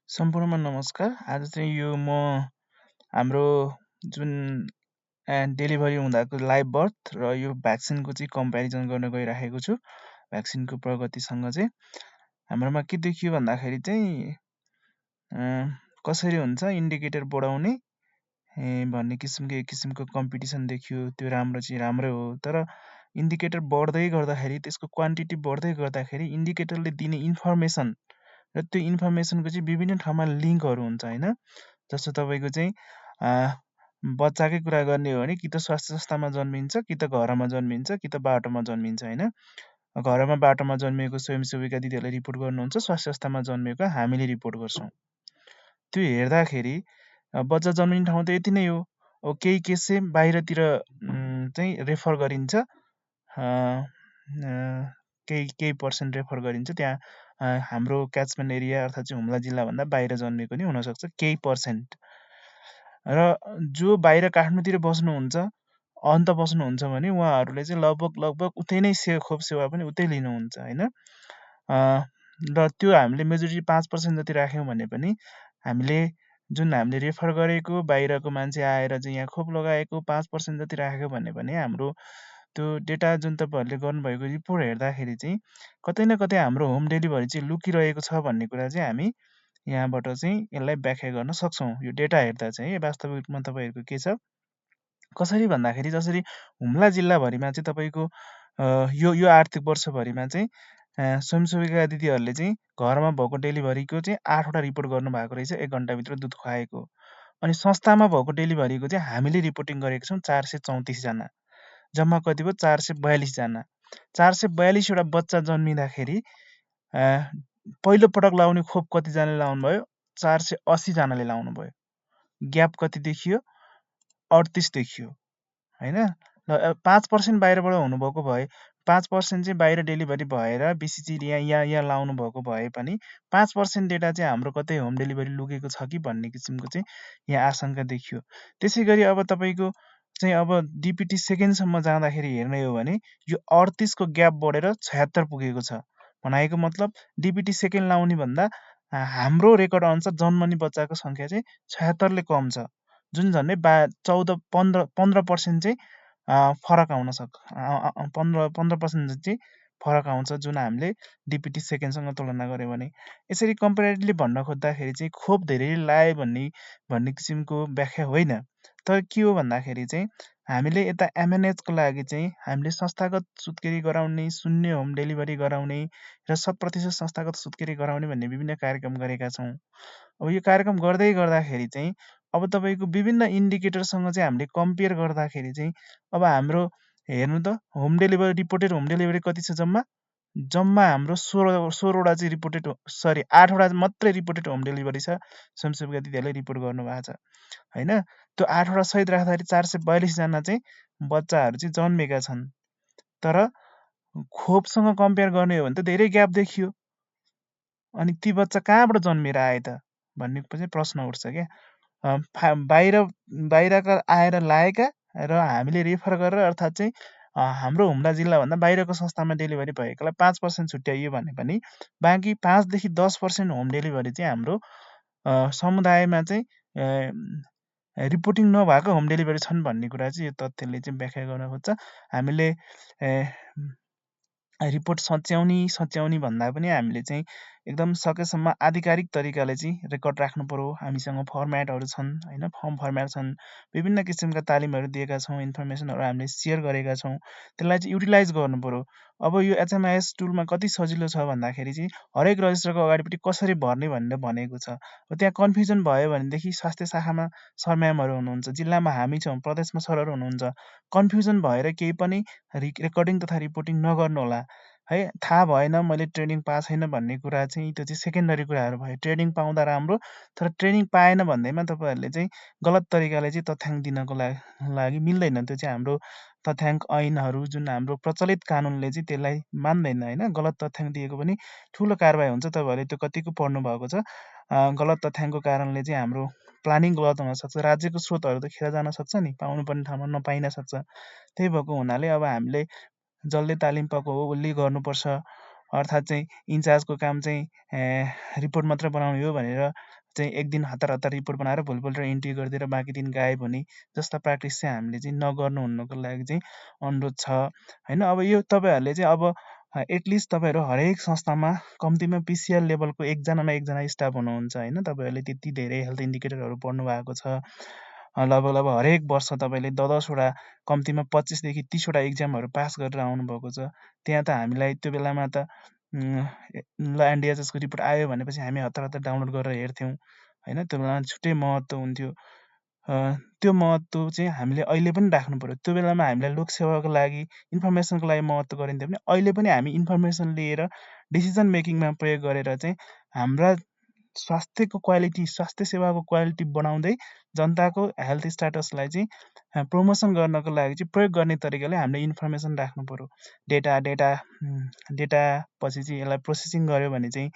सम्पूर्णमा नमस्कार। आज चाहिँ यो म हाम्रो जुन डेलिभरी हुँदाको लाइभ बर्थ र यो भ्याक्सिनको चाहिँ कम्पेरिजन गर्न गइराखेको छु। भ्याक्सिनको प्रगतिसँग चाहिँ हाम्रोमा के देखियो भन्दाखेरि चाहिँ कसरी हुन्छ इन्डिकेटर बढाउने भन्ने किसिमको एक किसिमको कम्पिटिसन देखियो। त्यो राम्रो चाहिँ राम्रै हो, तर इन्डिकेटर बढ्दै गर्दाखेरि त्यसको क्वान्टिटी बढ्दै गर्दाखेरि इन्डिकेटरले दिने इन्फर्मेसन र त्यो इन्फर्मेसनको चाहिँ विभिन्न ठाउँमा लिङ्कहरू हुन्छ होइन। जस्तो तपाईँको चाहिँ बच्चाकै कुरा गर्ने हो भने कि त स्वास्थ्य संस्थामा जन्मिन्छ, कि त घरमा जन्मिन्छ, कि त बाटोमा जन्मिन्छ होइन। घरमा बाटोमा जन्मिएको स्वयंसेविका दिदीहरूले रिपोर्ट गर्नुहुन्छ, स्वास्थ्य संस्थामा जन्मिएको हामीले रिपोर्ट गर्छौँ। त्यो हेर्दाखेरि बच्चा जन्मिने ठाउँ त यति नै हो। केही केस चाहिँ बाहिरतिर चाहिँ रेफर गरिन्छ, केही पर्सेन्ट रेफर गरिन्छ त्यहाँ हाम्रो क्याचमेन्ट एरिया अर्थात् चाहिँ हुम्ला जिल्लाभन्दा बाहिर जन्मेको नि हुनसक्छ केही पर्सेन्ट। र जो बाहिर काठमाडौँतिर बस्नुहुन्छ, अन्त बस्नुहुन्छ भने उहाँहरूले चाहिँ लगभग उतै नै खोप सेवा पनि उतै लिनुहुन्छ होइन। र त्यो हामीले मेजोरिटी 5% जति राख्यौँ भने पनि हामीले जुन हामीले रेफर गरेको बाहिरको मान्छे आएर चाहिँ यहाँ खोप लगाएको 5% जति राख्यो भने हाम्रो त्यो डेटा जुन तपाईँहरूले गर्नुभएको रिपोर्ट हेर्दाखेरि चाहिँ कतै न कतै हाम्रो होम डेलिभरी चाहिँ लुकिरहेको छ भन्ने कुरा चाहिँ हामी यहाँबाट चाहिँ यसलाई व्याख्या गर्न सक्छौँ। यो डेटा हेर्दा चाहिँ वास्तविकमा तपाईँहरूको के छ, कसरी भन्दाखेरि जसरी हुम्ला जिल्लाभरिमा चाहिँ तपाईँको यो आर्थिक वर्षभरिमा चाहिँ स्वयंसेविका दिदीहरूले चाहिँ घरमा भएको डेलिभरीको चाहिँ 8वटा रिपोर्ट गर्नुभएको रहेछ 1 घन्टाभित्र दुध खुवाएको। अनि संस्थामा भएको डेलिभरीको चाहिँ हामीले रिपोर्टिङ गरेको छौँ 434 जना। जम्मा कति भयो 442 जना। 442 वटा बच्चा जन्मिँदाखेरि पहिलो पटक लाउने खोप कतिजनाले लाउनु भयो? 480 जनाले लाउनु भयो। ग्याप कति देखियो? 38 देखियो होइन। 5% बाहिरबाट हुनुभएको भए 5% चाहिँ बाहिर डेलिभरी भएर बिसिजी यहाँ लाउनु भएको भए पनि 5% डेटा चाहिँ हाम्रो कतै होम डेलिभरी लुकेको छ कि भन्ने किसिमको चाहिँ यहाँ आशंका देखियो। त्यसै गरी अब तपाईँको चाहिँ अब डिपिटी सेकेन्डसम्म जाँदाखेरि हेर्ने हो भने यो 38 को ग्याप बढेर 76 पुगेको छ। भनेको मतलब डिपिटी सेकेन्ड लाउने भन्दा हाम्रो रेकर्ड अनुसार जन्मने बच्चाको सङ्ख्या चाहिँ 76ले कम छ, जुन झन्डै 15% चाहिँ फरक आउन 15% चाहिँ फरक आउँछ जुन हामीले डिपिटी सेकेन्डसँग तुलना गऱ्यौँ भने। यसरी कम्पेरिटिभली भन्न खोज्दाखेरि चाहिँ खोप धेरै लाए भन्ने किसिमको व्याख्या होइन, तर के हो भन्दाखेरि चाहिँ हामीले यता एमएनएचको लागि चाहिँ हामीले संस्थागत सुत्केरी गराउने, शून्य होम डेलिभरी गराउने र 100% संस्थागत सुत्केरी गराउने भन्ने विभिन्न कार्यक्रम गरेका छौँ। अब यो कार्यक्रम गर्दै गर्दाखेरि चाहिँ अब तपाईँको विभिन्न इन्डिकेटरसँग चाहिँ हामीले कम्पेयर गर्दाखेरि चाहिँ अब हाम्रो हेर्नु त home delivery reported home delivery कति छ जम्मा हाम्रो 16वटा चाहिँ रिपोर्टेड 8वटा मात्रै रिपोर्टेड होम डेलिभरी छ। स्वयंसेविका दिदीहरूले रिपोर्ट गर्नुभएको छ होइन। त्यो 8वटा सहित राख्दाखेरि 442 जना चाहिँ बच्चाहरू चाहिँ जन्मेका छन्, तर खोपसँग कम्पेयर गर्ने हो भने त धेरै ग्याप देखियो। अनि ती बच्चा कहाँबाट जन्मेर आए त भन्ने चाहिँ प्रश्न उठ्छ क्या। बाहिरका आएर लाएका र हामीले रेफर गरेर अर्थात् चाहिँ हाम्रो हुम्ला जिल्लाभन्दा बाहिरको संस्थामा डेलिभरी भएकोलाई 5% छुट्याइयो भने पनि बाँकी 5 देखि 10% होम डेलिभरी चाहिँ हाम्रो समुदायमा चाहिँ रिपोर्टिङ नभएको होम डेलिभरी छन् भन्ने कुरा चाहिँ यो तथ्यले चाहिँ व्याख्या गर्न खोज्छ। हामीले रिपोर्ट सच्याउने भन्दा पनि हामीले चाहिँ एकदम सकेसम्म आधिकारिक तरिकाले चाहिँ रेकर्ड राख्नु पर्यो। हामीसँग फर्मेटहरू छन् होइन, फर्म फर्मेट छन्, विभिन्न किसिमका तालिमहरू दिएका छौँ, इन्फर्मेसनहरू हामीले सेयर गरेका छौँ, त्यसलाई चाहिँ युटिलाइज गर्नु पर्यो। अब यो एचएमआइएस टुलमा कति सजिलो छ भन्दाखेरि चाहिँ हरेक रजिस्टरको अगाडिपट्टि कसरी भर्ने भनेर भनेको छ। त्यहाँ कन्फ्युजन भयो भनेदेखि स्वास्थ्य शाखामा सर म्यामहरू हुनुहुन्छ, जिल्लामा हामी छौँ, प्रदेशमा सरहरू हुनुहुन्छ, कन्फ्युजन भएर केही पनि रेकर्डिङ तथा रिपोर्टिङ नगर्नु होला है। थाहा भएन, मैले ट्रेनिङ पाएको छैन भन्ने कुरा चाहिँ त्यो चाहिँ सेकेन्डरी कुराहरू भयो। ट्रेनिङ पाउँदा राम्रो, तर ट्रेनिङ पाएन भन्दैमा तपाईँहरूले चाहिँ गलत तरिकाले चाहिँ तथ्याङ्क दिनको लागि मिल्दैन। त्यो चाहिँ हाम्रो तथ्याङ्क ऐनहरू जुन हाम्रो प्रचलित कानुनले चाहिँ त्यसलाई मान्दैन होइन। गलत तथ्याङ्क दिएको पनि ठुलो कारबाही हुन्छ। तपाईँहरूले त्यो कतिको पढ्नु भएको छ। गलत तथ्याङ्कको कारणले चाहिँ हाम्रो प्लानिङ गलत हुनसक्छ, राज्यको स्रोतहरू त खेर जान सक्छ नि, पाउनुपर्ने ठाउँमा नपाइन सक्छ। त्यही भएको हुनाले अब हामीले जसले तालिम पाएको हो उसले गर्नुपर्छ। अर्थात् चाहिँ इन्चार्जको काम चाहिँ रिपोर्ट मात्र बनाउने हो भनेर चाहिँ एक दिन हतार हतार रिपोर्ट बनाएर भोलिपल्ट इन्ट्री गरिदिएर बाँकी दिन गायब हुने जस्ता प्र्याक्टिस चाहिँ हामीले चाहिँ नगर्नु हुनुको लागि चाहिँ अनुरोध छ होइन। अब यो तपाईँहरूले चाहिँ अब एटलिस्ट तपाईँहरू हरेक संस्थामा कम्तीमा पिसिआर लेभलको एकजना न एकजना स्टाफ हुनुहुन्छ होइन। तपाईँहरूले त्यति धेरै हेल्थ इन्डिकेटरहरू पढ्नु भएको छ, लगभग हरेक वर्ष तपाईँले 10-10वटा कम्तीमा 25देखि 30वटा इक्जामहरू पास गरेर आउनुभएको छ। त्यहाँ त हामीलाई त्यो बेलामा त ल एनडिएचएसको रिपोर्ट आयो भनेपछि हामी हतार हतार डाउनलोड गरेर हेर्थ्यौँ होइन। त्यो बेलामा छुट्टै महत्त्व हुन्थ्यो। त्यो महत्त्व चाहिँ हामीले अहिले पनि राख्नु पऱ्यो। त्यो बेलामा हामीलाई लोकसेवाको लागि इन्फर्मेसनको लागि महत्त्व गरिन्थ्यो भने अहिले पनि हामी इन्फर्मेसन लिएर डिसिजन मेकिङमा प्रयोग गरेर चाहिँ हाम्रा स्वास्थ्यको क्वालिटी, स्वास्थ्य सेवाको क्वालिटी बढाउँदै जनताको हेल्थ स्ट्याटसलाई चाहिँ प्रमोसन गर्नको लागि चाहिँ प्रयोग गर्ने तरिकाले हामीले इन्फर्मेसन राख्नु पऱ्यो। डेटा पछि चाहिँ यसलाई प्रोसेसिङ गर्यो भने चाहिँ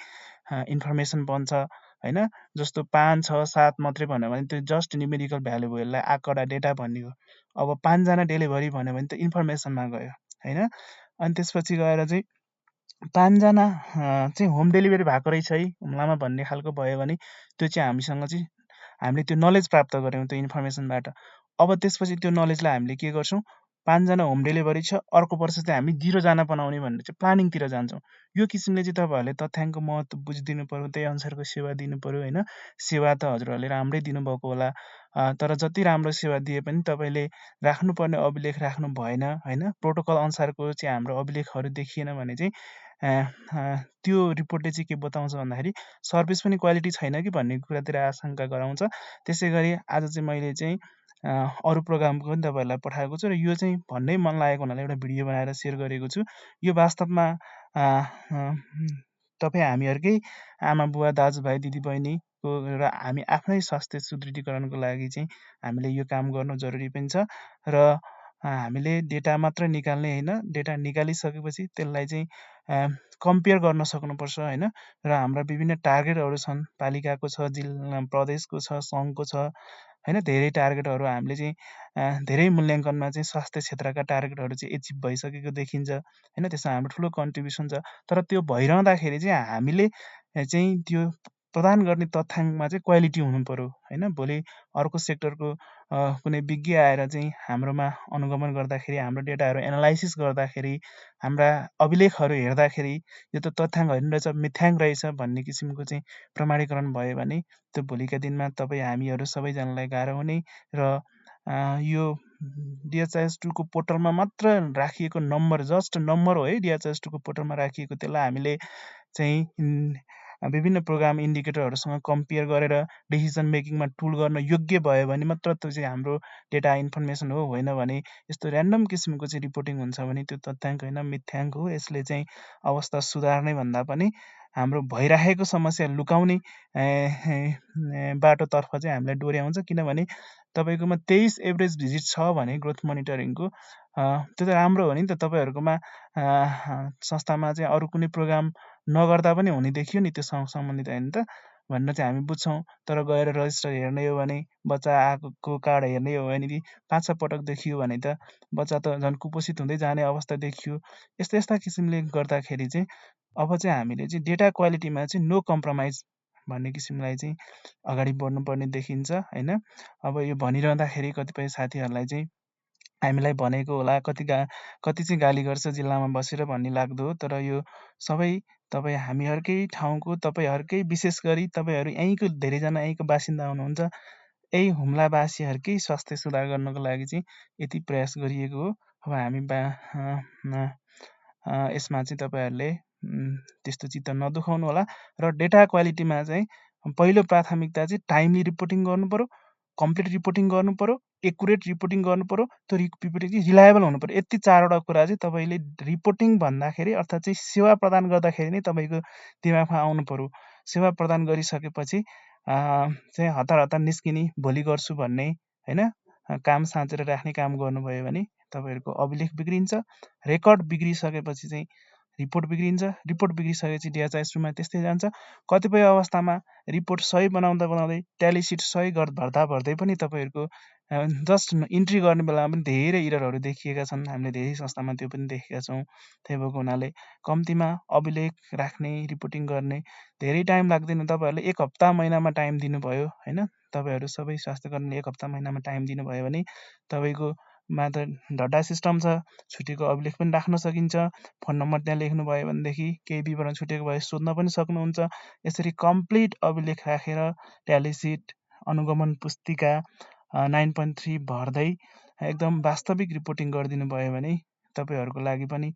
इन्फर्मेसन बन्छ होइन। जस्तो 5, 6, 7 मात्रै भन्यो भने त्यो जस्ट न्युमेरिकल भ्यालु भयो, यसलाई आँकडा डेटा भनियो। अब 5जना डेलिभरी भन्यो भने त इन्फर्मेसनमा गयो होइन। अनि त्यसपछि गएर चाहिँ 5जना चाहिँ होम डेलिभरी भएको रहेछ है हुम्लामा भन्ने खालको भयो भने त्यो चाहिँ हामीसँग चाहिँ हामीले त्यो नलेज प्राप्त गऱ्यौँ त्यो इन्फर्मेसनबाट। अब त्यसपछि त्यो नलेजलाई हामीले के गर्छौँ, 5जना होम डेलिभरी छ, अर्को वर्ष चाहिँ हामी 0जना बनाउने भनेर चाहिँ प्लानिङतिर जान्छौँ। यो किसिमले चाहिँ तपाईँहरूले तथ्याङ्कको महत्त्व बुझिदिनु पऱ्यो, त्यही अनुसारको सेवा दिनु पऱ्यो होइन। सेवा त हजुरहरूले राम्रै दिनुभएको होला, तर जति राम्रो सेवा दिए पनि तपाईँले राख्नुपर्ने अभिलेख राख्नु भएन होइन। प्रोटोकल अनुसारको चाहिँ हाम्रो अभिलेखहरू देखिएन भने चाहिँ त्यो रिपोर्टले चाहिँ के बताउँछ भन्दाखेरि सर्भिस पनि क्वालिटी छैन कि भन्ने कुरातिर आशंका गराउँछ। त्यसै गरी आज चाहिँ मैले चाहिँ अरू प्रोग्रामको पनि तपाईँहरूलाई पठाएको छु र यो चाहिँ भन्नै मन लागेको हुनाले एउटा भिडियो बनाएर सेयर गरेको छु। यो वास्तवमा तपाईँ हामीहरूकै आमा बुवा दाजुभाइ दिदीबहिनीको र हामी आफ्नै स्वास्थ्य सुदृढीकरणको लागि चाहिँ हामीले यो काम गर्नु जरुरी पनि छ। र हामीले डेटा मात्र निकाल्ने होइन, डेटा निकालिसकेपछि त्यसलाई चाहिँ कम्पेयर गर्न सक्नुपर्छ होइन। र हाम्रा विभिन्न टार्गेटहरू छन्, पालिकाको छ, जिल्ला प्रदेशको छ, सङ्घको छ होइन। धेरै टार्गेटहरू हामीले चाहिँ धेरै मूल्याङ्कनमा चाहिँ स्वास्थ्य क्षेत्रका टार्गेटहरू चाहिँ एचिभ भइसकेको देखिन्छ होइन। त्यसमा हाम्रो ठुलो कन्ट्रिब्युसन छ। तर त्यो भइरहँदाखेरि चाहिँ हामीले चाहिँ त्यो प्रदान गर्ने तथ्याङ्कमा चाहिँ क्वालिटी हुनु पऱ्यो होइन। भोलि अर्को सेक्टरको कुनै विज्ञ आएर चाहिँ हाम्रोमा अनुगमन गर्दाखेरि, हाम्रो डेटाहरू एनालाइसिस गर्दाखेरि, हाम्रा अभिलेखहरू हेर्दाखेरि यो त तथ्याङ्क होइन रहेछ, मिथ्याङ्क रहेछ भन्ने किसिमको चाहिँ प्रमाणीकरण भयो भने त्यो भोलिका दिनमा तपाईँ हामीहरू सबैजनालाई गाह्रो हुने। र यो DHIS2 को पोर्टलमा मात्र राखिएको नम्बर, जस्ट नम्बर हो है, DHIS2 को पोर्टलमा राखिएको, त्यसलाई हामीले चाहिँ विभिन्न प्रोग्राम इन्डिकेटरहरूसँग कम्पेयर गरेर डिसिजन मेकिङमा टुल गर्न योग्य भयो भने मात्र त्यो चाहिँ हाम्रो डेटा इन्फर्मेसन हो। होइन भने यस्तो ऱ्यान्डम किसिमको चाहिँ रिपोर्टिङ हुन्छ भने त्यो तथ्याङ्क होइन, मिथ्याङ्क हो। यसले चाहिँ अवस्था सुधार्ने भन्दा पनि हाम्रो भइराखेको समस्या लुकाउने बाटोतर्फ चाहिँ हामीलाई डोर्याउँछ। किनभने तपाईँकोमा 23 एभरेज भिजिट छ भने ग्रोथ मोनिटरिङको त्यो त राम्रो हो नि त। तपाईँहरूकोमा संस्थामा चाहिँ अरू कुनै प्रोग्राम नगर्दा पनि हुने देखियो नि त्यो सम्बन्धित होइन त भनेर चाहिँ हामी बुझ्छौँ। तर गएर रजिस्टर हेर्ने हो भने, बच्चा आएको कार्ड हेर्ने हो भने 5-6 पटक देखियो भने त बच्चा त झन् कुपोषित हुँदै जाने अवस्था देखियो। यस्ता किसिमले गर्दाखेरि चाहिँ अब चाहिँ हामीले चाहिँ डेटा क्वालिटीमा चाहिँ नो कम्प्रोमाइज भन्ने किसिमलाई चाहिँ अगाडि बढ्नुपर्ने देखिन्छ होइन। अब यो भनिरहँदाखेरि कतिपय साथीहरूलाई चाहिँ हामीलाई भनेको होला, कति चाहिँ गाली गर्छ जिल्लामा बसेर भन्ने लाग्दो हो। तर यो सबै तपाईँ हामीहरूकै ठाउँको, तपाईँहरूकै, विशेष गरी तपाईँहरू यहीँको धेरैजना यहीँको बासिन्दा हुनुहुन्छ। यही हुम्लावासीहरूकै स्वास्थ्य सुधार गर्नको लागि चाहिँ यति प्रयास गरिएको हो। अब हामी यसमा चाहिँ तपाईँहरूले त्यस्तो चित्त नदुखाउनु होला। र डेटा क्वालिटीमा चाहिँ पहिलो प्राथमिकता चाहिँ टाइमली रिपोर्टिङ गर्नु पऱ्यो, कम्प्लिट रिपोर्टिङ गर्नु पऱ्यो, एकुरेट रिपोर्टिङ गर्नु पऱ्यो, त्यो रिपोर्टिङ चाहिँ रिलायबल हुनु पऱ्यो। यति 4वटा कुरा चाहिँ तपाईँले रिपोर्टिङ भन्दाखेरि अर्थात् चाहिँ सेवा प्रदान गर्दाखेरि नै तपाईँको दिमागमा आउनु पऱ्यो। सेवा प्रदान गरिसकेपछि चाहिँ हतार हतार निस्किने, भोलि गर्छु भन्ने होइन, काम साँचेर राख्ने काम गर्नुभयो भने तपाईँहरूको अभिलेख बिग्रिन्छ। रेकर्ड बिग्रिसकेपछि चाहिँ रिपोर्ट बिग्रिन्छ। रिपोर्ट बिग्रिसकेपछि DHIS2मा त्यस्तै जान्छ। कतिपय अवस्थामा रिपोर्ट सही बनाउँदै ट्याली सिट सही भर्दा भर्दै पनि तपाईँहरूको जस्ट इन्ट्री गर्ने बेलामा पनि धेरै इररहरू देखिएका छन्। हामीले धेरै संस्थामा त्यो पनि देखेका छौँ। त्यही भएको हुनाले कम्तीमा अभिलेख राख्ने, रिपोर्टिङ गर्ने धेरै टाइम लाग्दैन। तपाईँहरूले 1 हप्ता महिनामा टाइम दिनुभयो होइन, तपाईँहरू सबै स्वास्थ्यकर्मीले 1 हप्ता महिनामा टाइम दिनुभयो भने तपाईँकोमा त डटा सिस्टम छ, छुटेको अभिलेख पनि राख्न सकिन्छ। फोन नम्बर त्यहाँ लेख्नुभयो भनेदेखि केही विवरण छुटेको भए सोध्न पनि सक्नुहुन्छ। यसरी कम्प्लिट अभिलेख राखेर ट्याली सिट, अनुगमन पुस्तिका 9.3 भर्दै एकदम वास्तविक रिपोर्टिङ गरिदिनु भयो भने तपाईँहरूको लागि पनि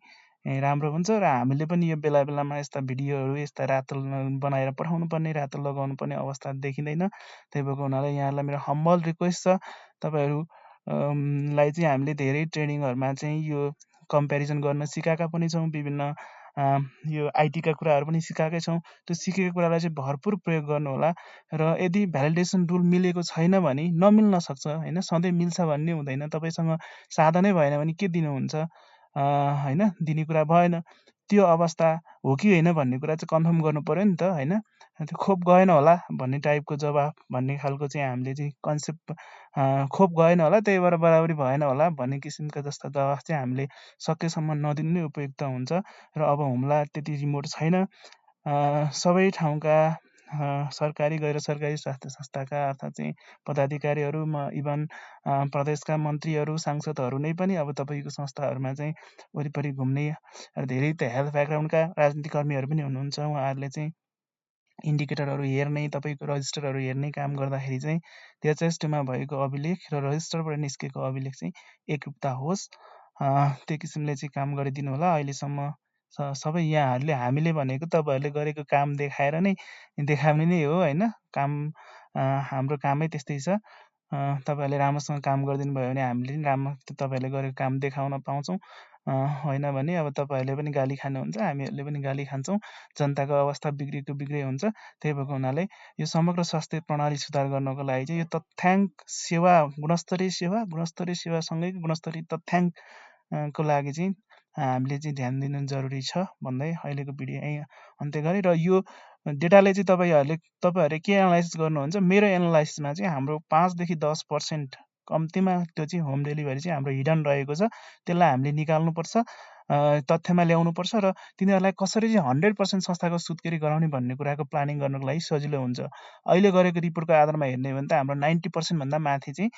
राम्रो हुन्छ। र हामीले पनि यो बेला बेलामा यस्ता भिडियोहरू, यस्ता रातो बनाएर पठाउनु पर्ने, रातो लगाउनु पर्ने अवस्था देखिँदैन। त्यही भएको हुनाले यहाँलाई मेरो हम्बल रिक्वेस्ट छ, तपाईँहरू लाई चाहिँ हामीले धेरै ट्रेनिङहरूमा चाहिँ यो कम्पेरिजन गर्न सिकाएका पनि छौँ। विभिन्न यो आइटीका कुराहरू पनि सिकाएकै छौँ। त्यो सिकेको कुरालाई चाहिँ भरपुर प्रयोग गर्नु होला। र यदि भ्यालिडेसन रुल मिलेको छैन भने नमिल्न सक्छ होइन, सधैँ मिल्छ भन्ने हुँदैन। तपाईँसँग साधनै भएन भने के दिनुहुन्छ होइन, दिने कुरा भएन। त्यो अवस्था हो कि होइन भन्ने कुरा चाहिँ कन्फर्म गर्नु पर्यो नि त होइन। त्यो खोप गएन होला भन्ने टाइपको जवाफ भन्ने खालको चाहिँ हामीले चाहिँ कन्सेप्ट, खोप गएन होला त्यही भएर बराबरी भएन होला भन्ने किसिमका जस्ता जवाफ चाहिँ हामीले सकेसम्म नदिनु नै उपयुक्त हुन्छ। र अब हुम्ला त्यति रिमोट छैन। सबै ठाउँका सरकारी गैर सरकारी स्वास्थ्य संस्थाका अर्थात् चाहिँ पदाधिकारीहरू, इभन प्रदेशका मन्त्रीहरू, सांसदहरू नै पनि अब तपाईँको संस्थाहरूमा चाहिँ वरिपरि घुम्ने र धेरै त हेल्थ ब्याकग्राउन्डका राजनीतिक कर्मीहरू पनि हुनुहुन्छ। उहाँहरूले चाहिँ इन्डिकेटरहरू हेर्ने, तपाईँको रजिस्टरहरू हेर्ने काम गर्दाखेरि चाहिँ THS2मा भएको अभिलेख र रजिस्टरबाट निस्केको अभिलेख चाहिँ एकरूपता होस्, त्यो किसिमले चाहिँ काम गरिदिनु होला। अहिलेसम्म सबै यहाँहरूले, हामीले भनेको तपाईँहरूले गरेको काम देखाएर नै देखाउने नै हो होइन। काम हाम्रो कामै त्यस्तै छ। तपाईँहरूले राम्रोसँग काम गरिदिनु भयो भने हामीले पनि राम्रो तपाईँहरूले गरेको काम देखाउन पाउँछौँ। होइन भने अब तपाईँहरूले पनि गाली खानुहुन्छ, हामीहरूले पनि गाली खान्छौँ। जनताको अवस्था बिग्रेको बिग्रै हुन्छ। त्यही भएको हुनाले यो समग्र स्वास्थ्य प्रणाली सुधार गर्नको लागि चाहिँ यो तथ्याङ्क सेवा, गुणस्तरीय सेवासँगै गुणस्तरीय तथ्याङ्कको लागि चाहिँ हामीले चाहिँ ध्यान दिनु जरुरी छ भन्दै अहिलेको भिडियो यहीँ अन्त्य गरेँ। र यो डेटाले चाहिँ तपाईँहरूले के एनालाइसिस गर्नुहुन्छ, मेरो एनालाइसिसमा चाहिँ हाम्रो 5 देखि 10% कम्तीमा त्यो चाहिँ होम डेलिभरी चाहिँ हाम्रो हिडन रहेको छ। त्यसलाई हामीले निकाल्नुपर्छ, तथ्यमा ल्याउनुपर्छ र तिनीहरूलाई कसरी चाहिँ 100% संस्थाको सुत्केरी गराउने भन्ने कुराको प्लानिङ गर्नको लागि सजिलो हुन्छ। अहिले गरेको रिपोर्टको आधारमा हेर्ने हो भने त हाम्रो 90% भन्दा माथि चाहिँ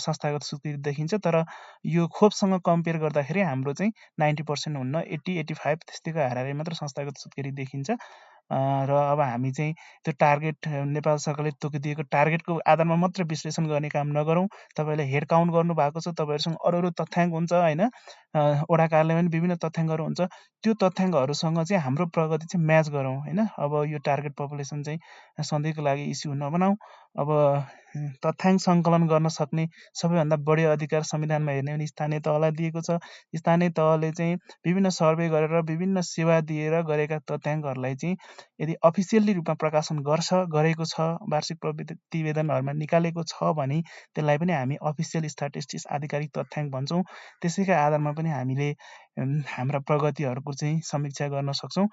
संस्थागत सुत्केरी देखिन्छ। तर यो खोपसँग कम्पेयर गर्दाखेरि हाम्रो चाहिँ 90% हुन्न, 80-85 त्यस्तैको हाराहारी मात्र संस्थागत सुत्केरी देखिन्छ। र अब हामी चाहिँ त्यो टार्गेट, नेपाल सरकारले तोकिदिएको टार्गेटको आधारमा मात्र विश्लेषण गर्ने काम नगरौँ। तपाईँले हेड काउन्ट गर्नु भएको छ, तपाईँहरूसँग अरू तथ्याङ्क हुन्छ होइन, वडा कार्यालयमा पनि विभिन्न तथ्याङ्कहरू हुन्छ। त्यो तथ्याङ्कहरूसँग चाहिँ हाम्रो प्रगति चाहिँ म्याच गरौँ होइन। अब यो टार्गेट पपुलेसन चाहिँ सधैँको लागि इस्यु नबनाऊ। अब तथ्याङ्क सङ्कलन गर्न सक्ने सबैभन्दा बढी अधिकार संविधानमा हेर्ने भने स्थानीय तहलाई दिएको छ। स्थानीय तहले चाहिँ विभिन्न सर्वे गरेर विभिन्न सेवा दिएर गरेका तथ्याङ्कहरूलाई चाहिँ यदि अफिसियल्ली रूपमा प्रकाशन गरेको छ, वार्षिक प्रतिवेदनहरूमा निकालेको छ भने त्यसलाई पनि हामी अफिसियल स्ट्याटिस्टिक्स, आधिकारिक तथ्याङ्क भन्छौँ। त्यसैका आधारमा पनि हामीले हाम्रा प्रगतिहरूको चाहिँ समीक्षा गर्न सक्छौँ,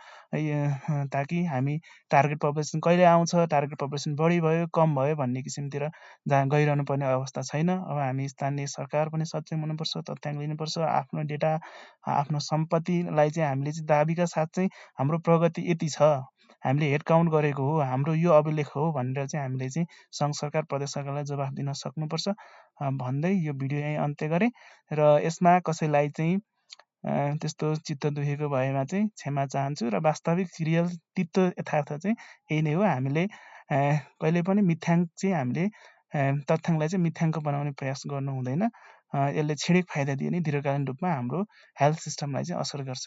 ताकि हामी टार्गेट पपुलेसन कहिले आउँछ, टार्गेट पपुलेसन बढी भयो कम भयो भन्ने किसिमतिर जहाँ गइरहनु पर्ने अवस्था छैन। अब हामी स्थानीय सरकार पनि सक्षम हुनुपर्छ, तथ्याङ्क लिनुपर्छ। आफ्नो डेटा, आफ्नो सम्पत्तिलाई चाहिँ हामीले चाहिँ दाबीका साथ चाहिँ हाम्रो प्रगति यति छ, हामीले हेड काउन्ट गरेको हो, हाम्रो यो अभिलेख हो भनेर चाहिँ हामीले चाहिँ सङ्घ सरकार, प्रदेश सरकारलाई जवाफ दिन सक्नुपर्छ भन्दै यो भिडियो यहीँ अन्त्य गरेँ। र यसमा कसैलाई चाहिँ त्यस्तो चित्त दुखेको भएमा चाहिँ क्षमा चाहन्छु। र वास्तविक रियल तितो यथार्थ चाहिँ यही नै हो। हामीले कहिले पनि मिथ्याङ्क चाहिँ हामीले तथ्याङ्कलाई चाहिँ मिथ्याङ्क बनाउने प्रयास गर्नु हुँदैन। यसले क्षणिक फाइदा दिए नि दीर्घकालीन रूपमा हाम्रो हेल्थ सिस्टमलाई चाहिँ असर गर्छ।